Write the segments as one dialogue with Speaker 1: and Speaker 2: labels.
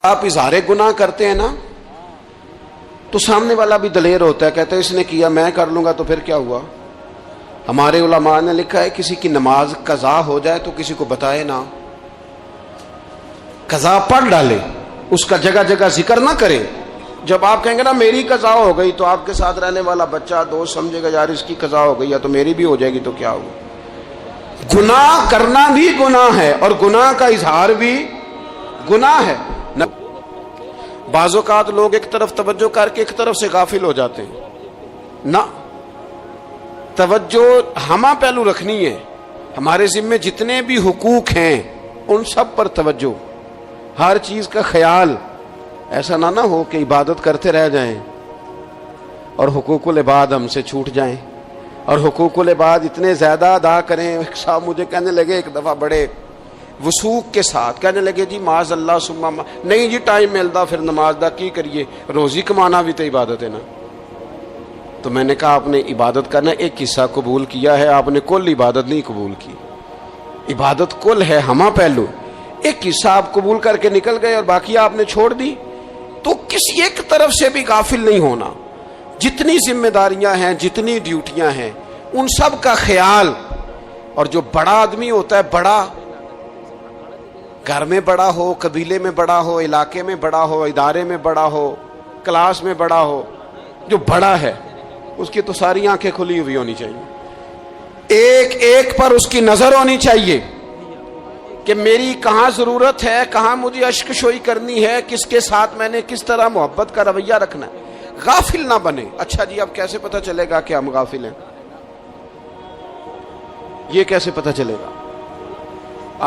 Speaker 1: آپ اظہار گناہ کرتے ہیں نا تو سامنے والا بھی دلیر ہوتا ہے، کہتا ہے اس نے کیا میں کر لوں گا تو پھر کیا ہوا۔ ہمارے علماء نے لکھا ہے کسی کی نماز قضا ہو جائے تو کسی کو بتائے نہ، قضا پڑھ ڈالے، اس کا جگہ جگہ ذکر نہ کرے۔ جب آپ کہیں گے نا میری قضا ہو گئی تو آپ کے ساتھ رہنے والا بچہ دوست سمجھے گا یار اس کی قضا ہو گئی یا تو میری بھی ہو جائے گی تو کیا ہوگا۔ گناہ کرنا بھی گناہ ہے اور گناہ کا اظہار بھی گناہ ہے۔ بعض اوقات لوگ ایک طرف توجہ کر کے ایک طرف سے غافل ہو جاتے ہیں، نہ توجہ ہمہ پہلو رکھنی ہے۔ ہمارے ذمے جتنے بھی حقوق ہیں ان سب پر توجہ، ہر چیز کا خیال، ایسا نہ ہو کہ عبادت کرتے رہ جائیں اور حقوق العباد ہم سے چھوٹ جائیں، اور حقوق العباد اتنے زیادہ ادا کریں۔ صاحب مجھے کہنے لگے ایک دفعہ بڑے وثوق کے ساتھ کہنے لگے جی معاذ اللہ سما نہیں جی ٹائم ملتا پھر نماز دا کی کریے، روزی کمانا بھی تو عبادت ہے نا۔ تو میں نے کہا آپ نے عبادت کرنا ایک حصہ قبول کیا ہے، آپ نے کل عبادت نہیں قبول کی۔ عبادت کل ہے ہمہ پہلو، ایک حصہ آپ قبول کر کے نکل گئے اور باقی آپ نے چھوڑ دی۔ تو کسی ایک طرف سے بھی غافل نہیں ہونا، جتنی ذمہ داریاں ہیں جتنی ڈیوٹیاں ہیں ان سب کا خیال۔ اور جو بڑا آدمی ہوتا ہے، بڑا گھر میں بڑا ہو، قبیلے میں بڑا ہو، علاقے میں بڑا ہو، ادارے میں بڑا ہو، کلاس میں بڑا ہو، جو بڑا ہے اس کی تو ساری آنکھیں کھلی ہوئی ہونی چاہیے، ایک ایک پر اس کی نظر ہونی چاہیے کہ میری کہاں ضرورت ہے، کہاں مجھے اشک شوئی کرنی ہے، کس کے ساتھ میں نے کس طرح محبت کا رویہ رکھنا ہے، غافل نہ بنے۔ اچھا جی اب کیسے پتہ چلے گا کہ ہم غافل ہیں؟ یہ کیسے پتہ چلے گا؟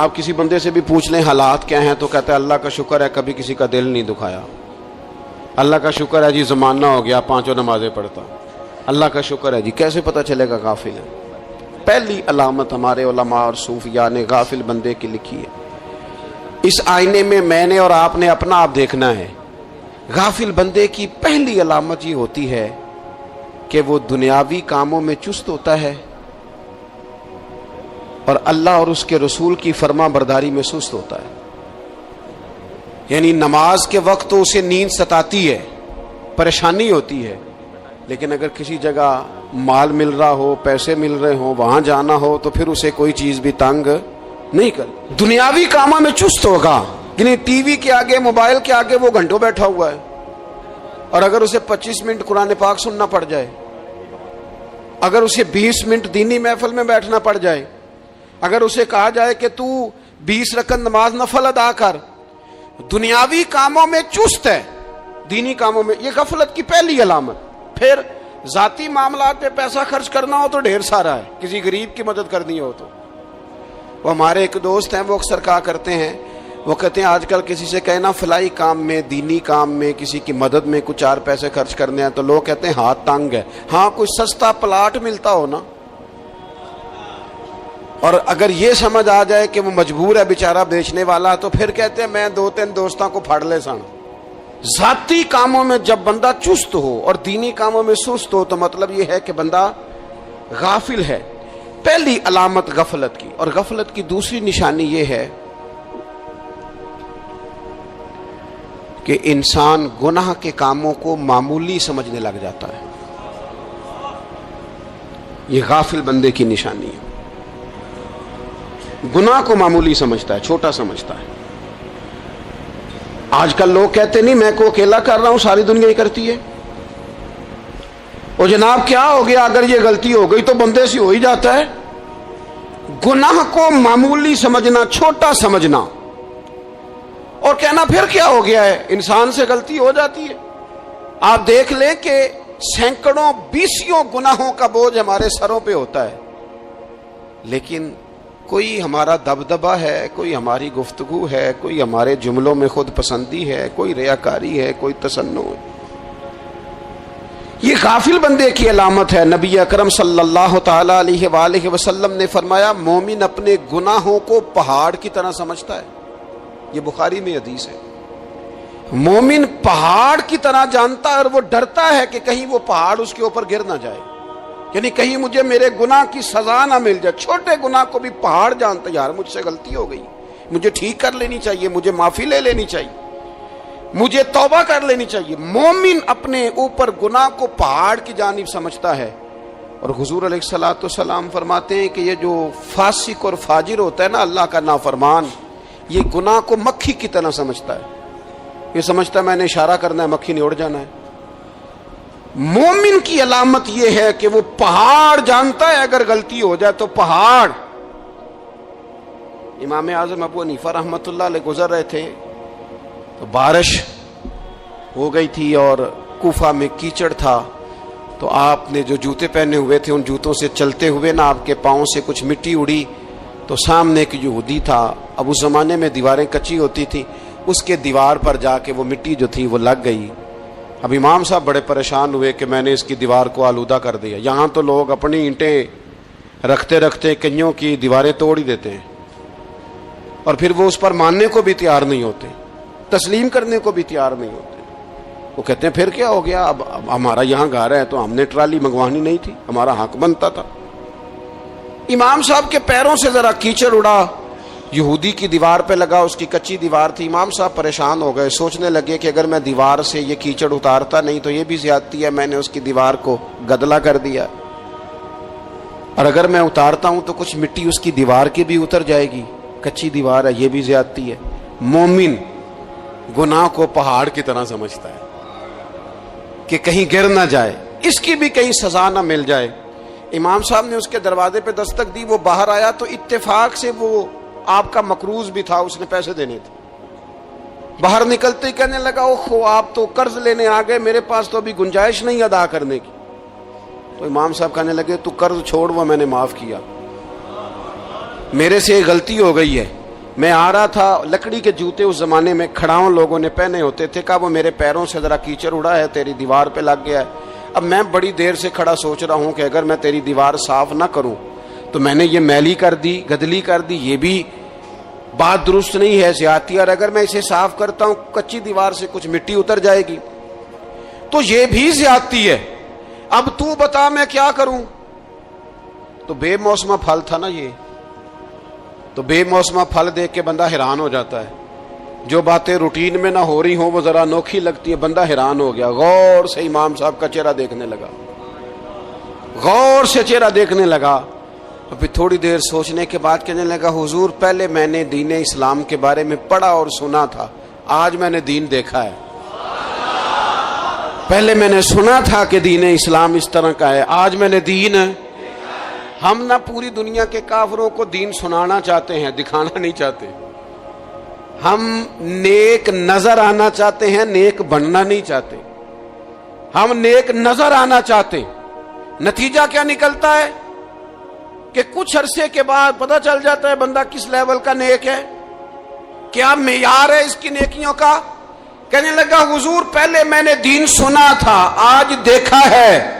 Speaker 1: آپ کسی بندے سے بھی پوچھ لیں حالات کیا ہیں تو کہتا ہے اللہ کا شکر ہے کبھی کسی کا دل نہیں دکھایا، اللہ کا شکر ہے جی زمانہ ہو گیا پانچوں نمازیں پڑھتا، اللہ کا شکر ہے جی۔ کیسے پتہ چلے گا غافل ہے؟ پہلی علامت ہمارے علماء اور صوفیاء نے غافل بندے کی لکھی ہے۔ اس آئینے میں میں نے اور آپ نے اپنا آپ دیکھنا ہے۔ غافل بندے کی پہلی علامت یہ ہوتی ہے کہ وہ دنیاوی کاموں میں چست ہوتا ہے اور اللہ اور اس کے رسول کی فرما برداری میں سست ہوتا ہے۔ یعنی نماز کے وقت تو اسے نیند ستاتی ہے، پریشانی ہوتی ہے، لیکن اگر کسی جگہ مال مل رہا ہو، پیسے مل رہے ہوں، وہاں جانا ہو تو پھر اسے کوئی چیز بھی تنگ نہیں کر۔ دنیاوی کاموں میں چست ہوگا، یعنی ٹی وی کے آگے، موبائل کے آگے وہ گھنٹوں بیٹھا ہوا ہے، اور اگر اسے 25 منٹ قرآن پاک سننا پڑ جائے، اگر اسے 20 منٹ دینی محفل میں بیٹھنا پڑ جائے، اگر اسے کہا جائے کہ تو 20 رکعت نماز نفل ادا کر، دنیاوی کاموں میں چست ہے، دینی کاموں میں، یہ غفلت کی پہلی علامت۔ پھر ذاتی معاملات پہ پیسہ خرچ کرنا ہو تو ڈھیر سارا ہے، کسی غریب کی مدد کرنی ہو تو۔ وہ ہمارے ایک دوست ہیں، وہ اکثر کہا کرتے ہیں، وہ کہتے ہیں آج کل کسی سے کہنا فلائی کام میں، دینی کام میں، کسی کی مدد میں کچھ 4 پیسے خرچ کرنے ہیں تو لوگ کہتے ہیں ہاتھ تنگ ہے۔ ہاں کوئی سستا پلاٹ ملتا ہو نا، اور اگر یہ سمجھ آ جائے کہ وہ مجبور ہے بیچارہ بیچنے والا، تو پھر کہتے ہیں میں 2-3 دوستوں کو پھاڑ لے سن۔ ذاتی کاموں میں جب بندہ چست ہو اور دینی کاموں میں سست ہو تو مطلب یہ ہے کہ بندہ غافل ہے، پہلی علامت غفلت کی۔ اور غفلت کی دوسری نشانی یہ ہے کہ انسان گناہ کے کاموں کو معمولی سمجھنے لگ جاتا ہے، یہ غافل بندے کی نشانی ہے، گناہ کو معمولی سمجھتا ہے، چھوٹا سمجھتا ہے۔ آج کل لوگ کہتے نہیں میں کو اکیلا کر رہا ہوں، ساری دنیا ہی کرتی ہے۔ اور جناب کیا ہو گیا اگر یہ غلطی ہو گئی تو بندے سے ہو ہی جاتا ہے۔ گناہ کو معمولی سمجھنا، چھوٹا سمجھنا اور کہنا پھر کیا ہو گیا ہے، انسان سے غلطی ہو جاتی ہے۔ آپ دیکھ لیں کہ سینکڑوں بیسیوں گناہوں کا بوجھ ہمارے سروں پہ ہوتا ہے، لیکن کوئی ہمارا دبدبہ ہے، کوئی ہماری گفتگو ہے، کوئی ہمارے جملوں میں خود پسندی ہے، کوئی ریاکاری ہے، کوئی تصنع ہے۔ یہ غافل بندے کی علامت ہے۔ نبی اکرم صلی اللہ تعالی علیہ وآلہ وسلم نے فرمایا مومن اپنے گناہوں کو پہاڑ کی طرح سمجھتا ہے، یہ بخاری میں حدیث ہے۔ مومن پہاڑ کی طرح جانتا ہے اور وہ ڈرتا ہے کہ کہیں وہ پہاڑ اس کے اوپر گر نہ جائے، یعنی کہیں مجھے میرے گناہ کی سزا نہ مل جائے۔ چھوٹے گناہ کو بھی پہاڑ جانتا ہے، یار مجھ سے غلطی ہو گئی، مجھے ٹھیک کر لینی چاہیے، مجھے معافی لے لینی چاہیے۔ مجھے توبہ کر لینی چاہیے. مومن اپنے اوپر گناہ کو پہاڑ کی جانب سمجھتا ہے. اور حضور علیہ الصلوۃ والسلام فرماتے ہیں کہ یہ جو فاسق اور فاجر ہوتا ہے نا، اللہ کا نافرمان، یہ گناہ کو مکھی کی طرح سمجھتا ہے. یہ سمجھتا ہے میں نے اشارہ کرنا ہے، مکھی نے اڑ جانا ہے. مومن کی علامت یہ ہے کہ وہ پہاڑ جانتا ہے اگر غلطی ہو جائے تو پہاڑ. امام اعظم ابو حنیفہ رحمۃ اللہ علیہ گزر رہے تھے تو بارش ہو گئی تھی اور کوفہ میں کیچڑ تھا، تو آپ نے جو جوتے پہنے ہوئے تھے ان جوتوں سے چلتے ہوئے نا آپ کے پاؤں سے کچھ مٹی اڑی، تو سامنے ایک یہودی تھا. اب اس زمانے میں دیواریں کچی ہوتی تھی، اس کے دیوار پر جا کے وہ مٹی جو تھی وہ لگ گئی. اب امام صاحب بڑے پریشان ہوئے کہ میں نے اس کی دیوار کو آلودہ کر دیا. یہاں تو لوگ اپنی اینٹیں رکھتے رکھتے کئیوں کی دیواریں توڑ ہی دیتے ہیں، اور پھر وہ اس پر ماننے کو بھی تیار نہیں ہوتے، تسلیم کرنے کو بھی تیار نہیں ہوتے. وہ کہتے ہیں پھر کیا ہو گیا، اب ہمارا یہاں گھر ہے تو ہم نے ٹرالی منگوانی نہیں تھی، ہمارا حق بنتا تھا. امام صاحب کے پیروں سے ذرا کیچڑ اڑا، یہودی کی دیوار پہ لگا، اس کی کچی دیوار تھی. امام صاحب پریشان ہو گئے، سوچنے لگے کہ اگر میں دیوار سے یہ کیچڑ اتارتا نہیں تو یہ بھی زیادتی ہے، میں نے اس کی دیوار کو گدلا کر دیا، اور اگر میں اتارتا ہوں تو کچھ مٹی اس کی دیوار کی بھی اتر جائے گی، کچی دیوار ہے، یہ بھی زیادتی ہے. مومن گناہ کو پہاڑ کی طرح سمجھتا ہے کہ کہیں گر نہ جائے، اس کی بھی کہیں سزا نہ مل جائے. امام صاحب نے اس کے دروازے پہ دستک دی، وہ باہر آیا تو اتفاق سے وہ آپ کا مقروض بھی تھا، اس نے پیسے دینے تھے. باہر نکلتے ہی کہنے لگا اوہ آپ تو قرض لینے آ گئے، میرے پاس تو ابھی گنجائش نہیں ادا کرنے کی. تو امام صاحب کہنے لگے تو قرض چھوڑ، وہ میں نے معاف کیا، میرے سے ایک غلطی ہو گئی ہے. میں آ رہا تھا، لکڑی کے جوتے اس زمانے میں کھڑاؤں لوگوں نے پہنے ہوتے تھے، کہا وہ میرے پیروں سے ذرا کیچڑ اڑا ہے، تیری دیوار پہ لگ گیا ہے. اب میں بڑی دیر سے کھڑا سوچ رہا ہوں کہ اگر میں تیری دیوار صاف نہ کروں تو میں نے یہ میلی کر دی، گدلی کر دی، یہ بھی بات درست نہیں ہے، زیادتی. اور اگر میں اسے صاف کرتا ہوں کچی دیوار سے کچھ مٹی اتر جائے گی تو یہ بھی زیادتی ہے. اب تو بتا میں کیا کروں. تو بے موسمہ پھل تھا نا یہ، تو بے موسمہ پھل دیکھ کے بندہ حیران ہو جاتا ہے. جو باتیں روٹین میں نہ ہو رہی ہوں وہ ذرا انوکھی لگتی ہے، بندہ حیران ہو گیا. غور سے امام صاحب کا چہرہ دیکھنے لگا، غور سے چہرہ دیکھنے لگا. اور پھر تھوڑی دیر سوچنے کے بعد کہنے لگا حضور پہلے میں نے دین اسلام کے بارے میں پڑھا اور سنا تھا، آج میں نے دین دیکھا ہے. پہلے میں نے سنا تھا کہ دین اسلام اس طرح کا ہے، آج میں نے دین. ہم نہ پوری دنیا کے کافروں کو دین سنانا چاہتے ہیں، دکھانا نہیں چاہتے. ہم نیک نظر آنا چاہتے ہیں، نیک بننا نہیں چاہتے. ہم نیک نظر آنا چاہتے. نتیجہ کیا نکلتا ہے کہ کچھ عرصے کے بعد پتہ چل جاتا ہے بندہ کس لیول کا نیک ہے، کیا معیار ہے اس کی نیکیوں کا. کہنے لگا حضور پہلے میں نے دین سنا تھا، آج دیکھا ہے.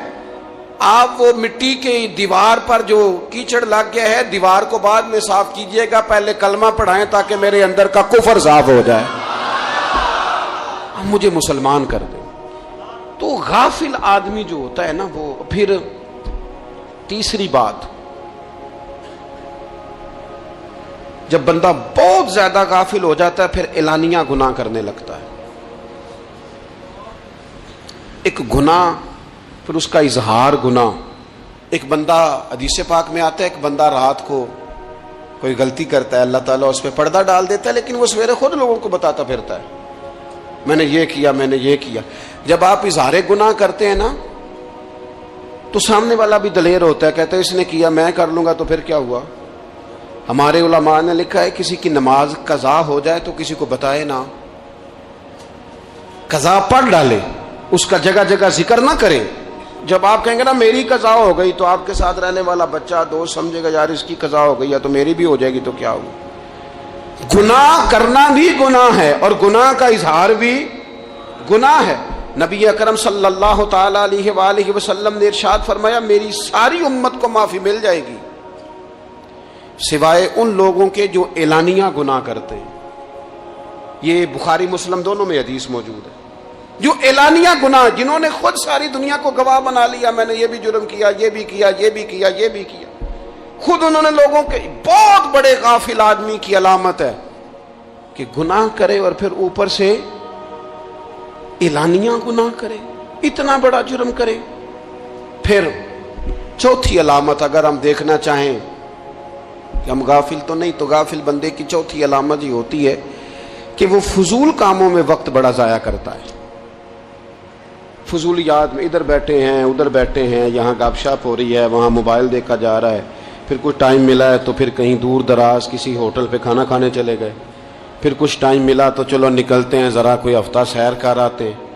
Speaker 1: آپ وہ مٹی کی دیوار پر جو کیچڑ لگ گیا ہے، دیوار کو بعد میں صاف کیجئے گا، پہلے کلمہ پڑھائیں تاکہ میرے اندر کا کفر صاف ہو جائے، مجھے مسلمان کر دیں. تو غافل آدمی جو ہوتا ہے نا وہ پھر تیسری بات، جب بندہ بہت زیادہ غافل ہو جاتا ہے پھر اعلانیہ گناہ کرنے لگتا ہے. ایک گناہ پھر اس کا اظہار گناہ. ایک بندہ حدیث پاک میں آتا ہے، ایک بندہ رات کو کوئی غلطی کرتا ہے، اللہ تعالیٰ اس پہ پردہ ڈال دیتا ہے، لیکن وہ سویرے خود لوگوں کو بتاتا پھرتا ہے میں نے یہ کیا، میں نے یہ کیا. جب آپ اظہار گناہ کرتے ہیں نا تو سامنے والا بھی دلیر ہوتا ہے، کہتا ہے اس نے کیا میں کر لوں گا تو پھر کیا ہوا. ہمارے علماء نے لکھا ہے کسی کی نماز قضا ہو جائے تو کسی کو بتائے نہ، قضا پڑھ ڈالے، اس کا جگہ جگہ ذکر نہ کرے. جب آپ کہیں گے نا میری قضا ہو گئی تو آپ کے ساتھ رہنے والا بچہ دوست سمجھے گا یار اس کی قضا ہو گئی یا تو میری بھی ہو جائے گی تو کیا ہوگا. گناہ کرنا بھی گناہ ہے اور گناہ کا اظہار بھی گناہ ہے. نبی اکرم صلی اللہ تعالی علیہ وآلہ وسلم نے ارشاد فرمایا میری ساری امت کو معافی مل جائے گی سوائے ان لوگوں کے جو اعلانیہ گناہ کرتے ہیں. یہ بخاری مسلم دونوں میں حدیث موجود ہے. جو اعلانیہ گناہ، جنہوں نے خود ساری دنیا کو گواہ بنا لیا میں نے یہ بھی جرم کیا، یہ بھی کیا، یہ بھی کیا، یہ بھی کیا، خود انہوں نے لوگوں کے. بہت بڑے غافل آدمی کی علامت ہے کہ گناہ کرے اور پھر اوپر سے اعلانیہ گناہ کرے، اتنا بڑا جرم کرے۔ پھر چوتھی علامت اگر ہم دیکھنا چاہیں کہ ہم غافل تو نہیں، تو غافل بندے کی چوتھی علامت یہ ہوتی ہے کہ وہ فضول کاموں میں وقت بڑا ضائع کرتا ہے۔ فضولیات میں ادھر بیٹھے ہیں ادھر بیٹھے ہیں، یہاں گپ شپ ہو رہی ہے، وہاں موبائل دیکھا جا رہا ہے، پھر کچھ ٹائم ملا ہے تو پھر کہیں دور دراز کسی ہوٹل پہ کھانا کھانے چلے گئے، پھر کچھ ٹائم ملا تو چلو نکلتے ہیں ذرا کوئی ہفتہ سیر کر آتے ہیں،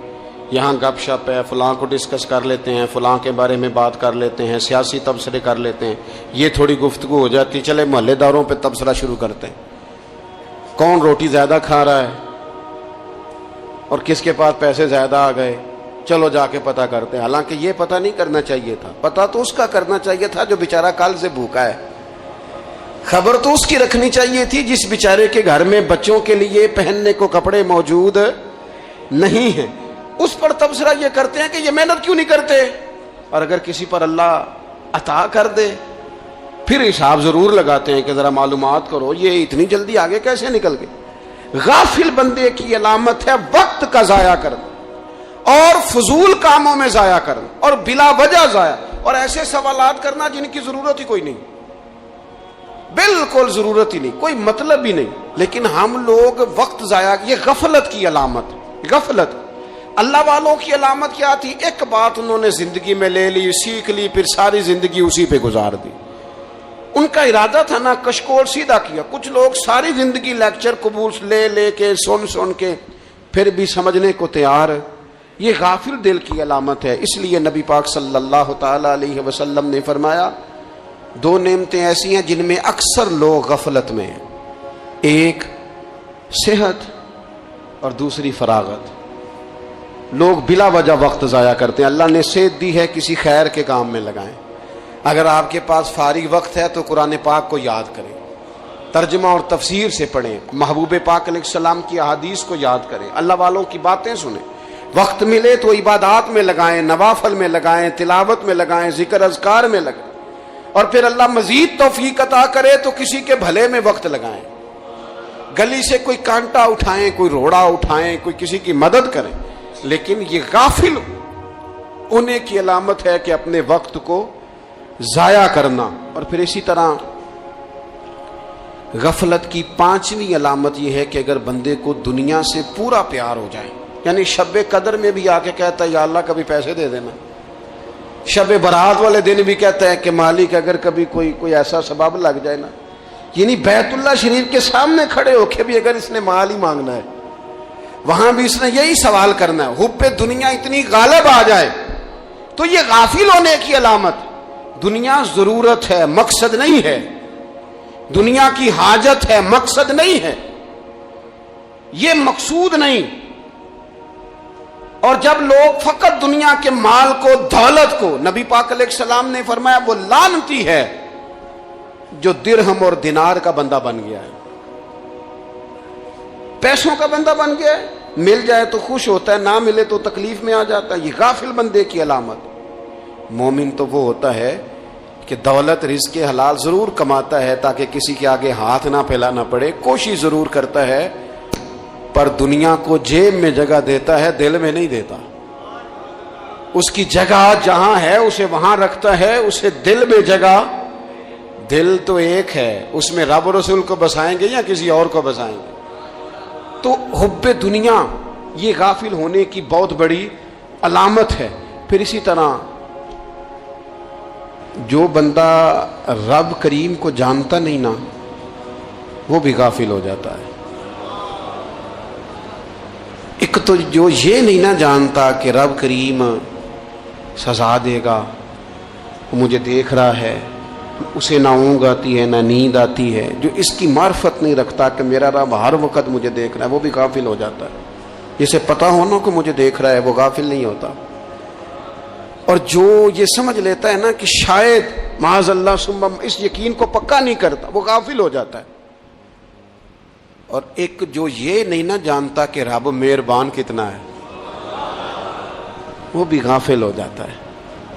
Speaker 1: یہاں گپ شپ ہے، فلاں کو ڈسکس کر لیتے ہیں، فلاں کے بارے میں بات کر لیتے ہیں، سیاسی تبصرے کر لیتے ہیں، یہ تھوڑی گفتگو ہو جاتی، چلے محلے داروں پہ تبصرہ شروع کرتے ہیں، کون روٹی زیادہ کھا رہا ہے اور کس کے پاس پیسے زیادہ آ گئے، چلو جا کے پتہ کرتے ہیں۔ حالانکہ یہ پتہ نہیں کرنا چاہیے تھا، پتہ تو اس کا کرنا چاہیے تھا جو بیچارہ کل سے بھوکا ہے، خبر تو اس کی رکھنی چاہیے تھی جس بیچارے کے گھر میں بچوں کے لیے پہننے کو کپڑے موجود نہیں ہیں، اس پر تبصرہ یہ کرتے ہیں کہ یہ محنت کیوں نہیں کرتے، اور اگر کسی پر اللہ عطا کر دے پھر حساب ضرور لگاتے ہیں کہ ذرا معلومات کرو یہ اتنی جلدی آگے کیسے نکل گئے۔ غافل بندے کی علامت ہے وقت کا ضائع کرنا اور فضول کاموں میں ضائع کرنا اور بلا وجہ ضائع، اور ایسے سوالات کرنا جن کی ضرورت ہی کوئی نہیں، بالکل ضرورت ہی نہیں، کوئی مطلب ہی نہیں، لیکن ہم لوگ وقت ضائع، یہ غفلت کی علامت۔ غفلت اللہ والوں کی علامت کیا تھی؟ ایک بات انہوں نے زندگی میں لے لی، سیکھ لی، پھر ساری زندگی اسی پہ گزار دی۔ ان کا ارادہ تھا نا کشکول سیدھا کیا۔ کچھ لوگ ساری زندگی لیکچر قبول لے لے کے سن کے پھر بھی سمجھنے کو تیار، یہ غافل دل کی علامت ہے۔ اس لیے نبی پاک صلی اللہ تعالی علیہ وسلم نے فرمایا دو نعمتیں ایسی ہیں جن میں اکثر لوگ غفلت میں ہیں، ایک صحت اور دوسری فراغت۔ لوگ بلا وجہ وقت ضائع کرتے ہیں۔ اللہ نے صحت دی ہے، کسی خیر کے کام میں لگائیں۔ اگر آپ کے پاس فارغ وقت ہے تو قرآن پاک کو یاد کریں، ترجمہ اور تفسیر سے پڑھیں، محبوب پاک علیہ السلام کی احادیث کو یاد کریں، اللہ والوں کی باتیں سنیں۔ وقت ملے تو عبادات میں لگائیں، نوافل میں لگائیں، تلاوت میں لگائیں، ذکر اذکار میں لگائیں، اور پھر اللہ مزید توفیق عطا کرے تو کسی کے بھلے میں وقت لگائیں، گلی سے کوئی کانٹا اٹھائیں، کوئی روڑا اٹھائیں، کوئی کسی کی مدد کریں۔ لیکن یہ غافل ہونے کی علامت ہے کہ اپنے وقت کو ضائع کرنا۔ اور پھر اسی طرح غفلت کی پانچویں علامت یہ ہے کہ اگر بندے کو دنیا سے پورا پیار ہو جائے، یعنی شب قدر میں بھی آ کے کہتا ہے یا اللہ کبھی پیسے دے دینا، شب برات والے دن بھی کہتا ہے کہ مالک اگر کبھی کوئی ایسا سبب لگ جائے نا، یعنی بیت اللہ شریف کے سامنے کھڑے ہو کے بھی اگر اس نے مال ہی مانگنا ہے وہاں بھی اس نے یہی سوال کرنا ہے، حب پہ دنیا اتنی غالب آ جائے، تو یہ غافل ہونے کی علامت۔ دنیا ضرورت ہے، مقصد نہیں ہے، دنیا کی حاجت ہے، مقصد نہیں ہے، یہ مقصود نہیں۔ اور جب لوگ فقط دنیا کے مال کو، دولت کو، نبی پاک علیہ السلام نے فرمایا وہ لعنتی ہے جو درہم اور دینار کا بندہ بن گیا ہے، پیسوں کا بندہ بن گیا ہے، مل جائے تو خوش ہوتا ہے، نہ ملے تو تکلیف میں آ جاتا ہے۔ یہ غافل بندے کی علامت۔ مومن تو وہ ہوتا ہے کہ دولت رزق حلال ضرور کماتا ہے تاکہ کسی کے آگے ہاتھ نہ پھیلانا پڑے، کوشش ضرور کرتا ہے، پر دنیا کو جیب میں جگہ دیتا ہے، دل میں نہیں دیتا۔ اس کی جگہ جہاں ہے اسے وہاں رکھتا ہے، اسے دل میں جگہ، دل تو ایک ہے، اس میں رب و رسول کو بسائیں گے یا کسی اور کو بسائیں گے؟ تو حب دنیا یہ غافل ہونے کی بہت بڑی علامت ہے۔ پھر اسی طرح جو بندہ رب کریم کو جانتا نہیں نا وہ بھی غافل ہو جاتا ہے۔ ایک تو جو یہ نہیں نہ جانتا کہ رب کریم سزا دے گا، وہ مجھے دیکھ رہا ہے، اسے نہ اونگ آتی ہے نہ نیند آتی ہے، جو اس کی معرفت نہیں رکھتا کہ میرا رب ہر وقت مجھے دیکھ رہا ہے، وہ بھی غافل ہو جاتا ہے۔ جسے پتہ ہونا کہ مجھے دیکھ رہا ہے وہ غافل نہیں ہوتا۔ اور جو یہ سمجھ لیتا ہے نا کہ شاید معاذ اللہ ثم، اس یقین کو پکا نہیں کرتا، وہ غافل ہو جاتا ہے۔ اور ایک جو یہ نہیں نہ جانتا کہ رب مہربان کتنا ہے، وہ بھی غافل ہو جاتا ہے۔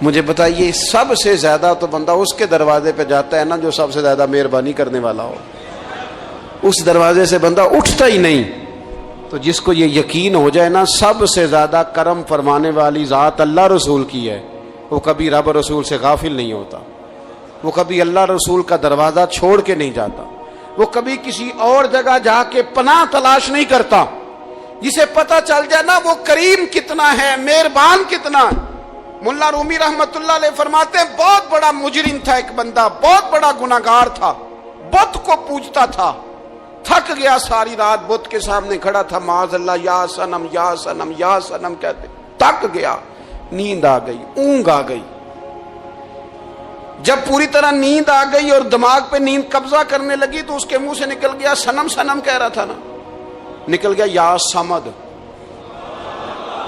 Speaker 1: مجھے بتائیے سب سے زیادہ تو بندہ اس کے دروازے پہ جاتا ہے نا جو سب سے زیادہ مہربانی کرنے والا ہو، اس دروازے سے بندہ اٹھتا ہی نہیں۔ تو جس کو یہ یقین ہو جائے نا سب سے زیادہ کرم فرمانے والی ذات اللہ رسول کی ہے، وہ کبھی رب رسول سے غافل نہیں ہوتا، وہ کبھی اللہ رسول کا دروازہ چھوڑ کے نہیں جاتا، وہ کبھی کسی اور جگہ جا کے پناہ تلاش نہیں کرتا۔ جسے پتہ چل جائے نا وہ کریم کتنا ہے، مہربان کتنا ہے۔ ملا رومی رحمت اللہ علیہ فرماتے ہیں بہت بڑا مجرم تھا ایک بندہ، بہت بڑا گناہگار تھا، بت کو پوجتا تھا، تھک گیا، ساری رات بت کے سامنے کھڑا تھا، معاذ اللہ یا صنم یا صنم یا صنم کہتے، تھک گیا، نیند آ گئی، اونگ آ گئی۔ جب پوری طرح نیند آ گئی اور دماغ پہ نیند قبضہ کرنے لگی تو اس کے منہ سے نکل گیا، صنم صنم کہہ رہا تھا نا، نکل گیا یا صمد،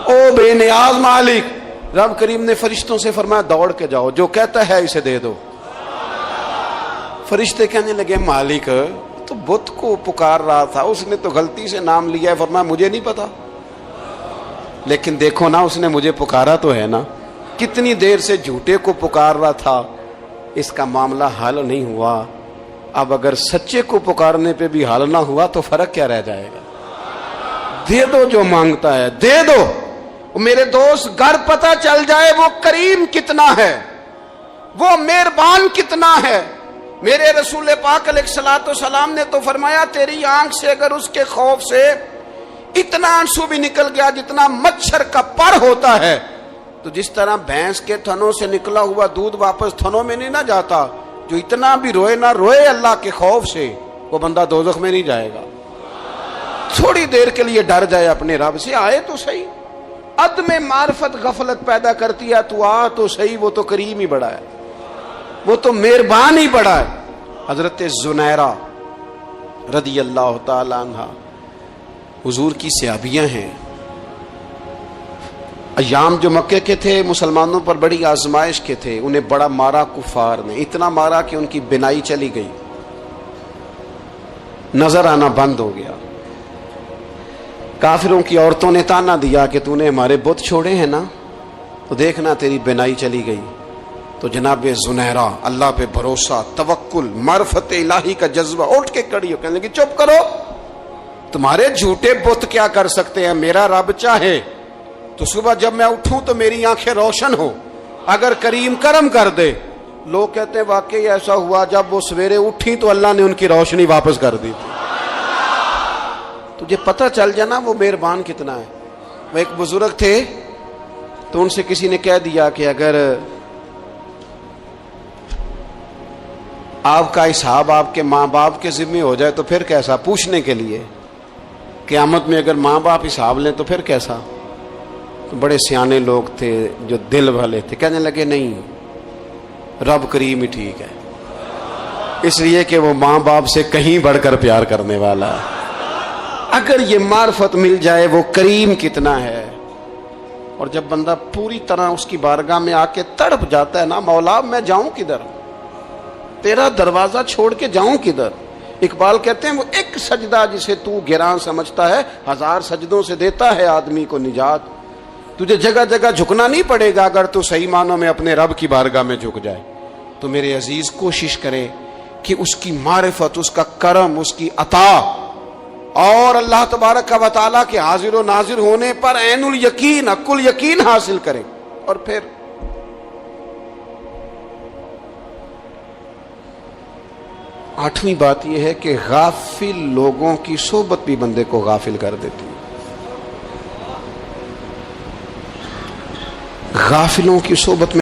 Speaker 1: او بے نیاز مالک۔ رب کریم نے فرشتوں سے فرمایا دوڑ کے جاؤ، جو کہتا ہے اسے دے دو۔ فرشتے کہنے لگے مالک تو بت کو پکار رہا تھا، اس نے تو غلطی سے نام لیا ہے، فرمایا مجھے نہیں پتا، لیکن دیکھو نا اس نے مجھے پکارا تو ہے نا، کتنی دیر سے جھوٹے کو پکار رہا تھا، اس کا معاملہ حل نہیں ہوا، اب اگر سچے کو پکارنے پہ بھی حل نہ ہوا تو فرق کیا رہ جائے گا؟ دے دو جو مانگتا ہے، دے دو۔ میرے دوست گر پتہ چل جائے وہ کریم کتنا ہے، وہ مہربان کتنا ہے۔ میرے رسول پاک علیہ الصلوۃ والسلام نے تو فرمایا تیری آنکھ سے اگر اس کے خوف سے اتنا آنسو بھی نکل گیا جتنا مچھر کا پر ہوتا ہے، تو جس طرح بھینس کے تھنوں سے نکلا ہوا دودھ واپس تھنوں میں نہیں نہ جاتا، جو اتنا بھی روئے نہ روئے اللہ کے خوف سے، وہ بندہ دوزخ میں نہیں جائے گا۔ تھوڑی دیر کے لیے ڈر جائے اپنے رب سے، آئے تو صحیح۔ عدم معرفت غفلت پیدا کرتی ہے، تو آ تو صحیح، وہ تو کریم ہی بڑا ہے، وہ تو مہربان ہی بڑا ہے۔ حضرت زنیرہ رضی اللہ تعالی عنہ حضور کی صحابیاں ہیں۔ ایام جو مکے کے تھے مسلمانوں پر بڑی آزمائش کے تھے، انہیں بڑا مارا کفار نے، اتنا مارا کہ ان کی بینائی چلی گئی، نظر آنا بند ہو گیا۔ کافروں کی عورتوں نے تانا دیا کہ تو نے ہمارے بت چھوڑے ہیں نا، تو دیکھنا تیری بینائی چلی گئی۔ تو جناب زنیرہ اللہ پہ بھروسہ، توکل، معرفت الہی کا جذبہ، اٹھ کے کھڑی ہو کہنے لگی چپ کرو، تمہارے جھوٹے بت کیا کر سکتے ہیں، میرا رب چاہے تو صبح جب میں اٹھوں تو میری آنکھیں روشن ہو، اگر کریم کرم کر دے۔ لوگ کہتے ہیں واقعی ایسا ہوا، جب وہ سویرے اٹھی تو اللہ نے ان کی روشنی واپس کر دی تھی۔ تجھے پتہ چل جانا وہ مہربان کتنا ہے۔ وہ ایک بزرگ تھے تو ان سے کسی نے کہہ دیا کہ اگر آپ کا حساب آپ کے ماں باپ کے ذمہ ہو جائے تو پھر کیسا، پوچھنے کے لیے قیامت میں اگر ماں باپ حساب لیں تو پھر کیسا۔ تو بڑے سیانے لوگ تھے جو دل والے تھے، کہنے لگے نہیں، رب کریم ہی ٹھیک ہے، اس لیے کہ وہ ماں باپ سے کہیں بڑھ کر پیار کرنے والا ہے۔ اگر یہ معرفت مل جائے وہ کریم کتنا ہے، اور جب بندہ پوری طرح اس کی بارگاہ میں آ کے تڑپ جاتا ہے نا، مولا میں جاؤں کدھر، تیرا دروازہ چھوڑ کے جاؤں کدھر۔ اقبال کہتے ہیں وہ ایک سجدہ جسے تو گراں سمجھتا ہے، 1000 سجدوں سے دیتا ہے آدمی کو نجات۔ تجھے جگہ جگہ جھکنا نہیں پڑے گا اگر تو صحیح معنوں میں اپنے رب کی بارگاہ میں جھک جائے۔ تو میرے عزیز کوشش کرے کہ اس کی معرفت، اس کا کرم، اس کی عطا اور اللہ تبارک و تعالیٰ کے حاضر و ناظر ہونے پر عین الیقین، حق الیقین حاصل کریں۔ اور پھر آٹھویں بات یہ ہے کہ غافل لوگوں کی صحبت بھی بندے کو غافل کر دیتی ہے۔ غافلوں کی صحبت میں